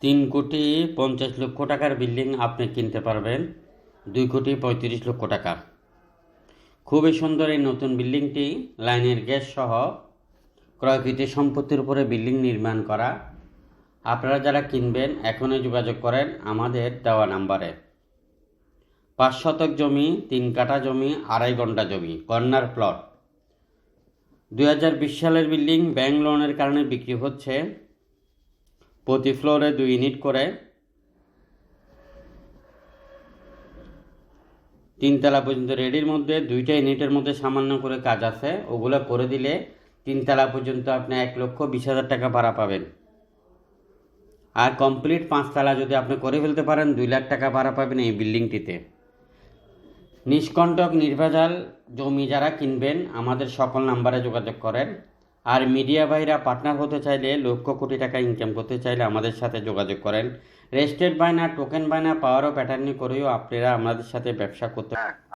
3,50,00,000 টাকার বিল্ডিং আপনি কিনতে পারবেন 2,35,00,000 টাকা। খুবই সুন্দর এই নতুন বিল্ডিংটি লাইনের গ্যাস সহ ক্রয়কৃত সম্পত্তির উপরে বিল্ডিং নির্মাণ করা। আপনারা যারা কিনবেন এখনই যোগাযোগ করেন আমাদের দেওয়া নাম্বারে। 5 শতক জমি, 3 কাঠা জমি, 2.5 ঘন্টা জমি, কর্নার প্লট। 2020 সালের বিল্ডিং ব্যাংক লোনের কারণে বিক্রি হচ্ছে। প্রতি ফ্লোরে 2 ইউনিট করে, 3 তলা পর্যন্ত রেডির মধ্যে। 2টা ইউনিটের মধ্যে সামান্য করে কাজ আছে, ওগুলো করে দিলে 3 তলা পর্যন্ত আপনি 1,20,000 টাকা ভাড়া পাবেন। আর কমপ্লিট 5 তলা যদি আপনি করে ফেলতে পারেন 2 লাখ টাকা ভাড়া পাবেন এই বিল্ডিংটিতে। নিষ্কণ্টক নির্ভেজাল জমি যারা কিনবেন আমাদের সকল নাম্বারে যোগাযোগ করেন। আর মিডিয়া ভাইরা পার্টনার হতে চাইলে লক্ষ কোটি টাকা ইনকাম করতে চাইলে আমাদের সাথে যোগাযোগ করেন। রেজিস্ট্রেড বায়না, টোকেন বায়না, পাওয়ার অফ অ্যাটর্নি করেও আপনারা আমাদের সাথে ব্যবসা করতে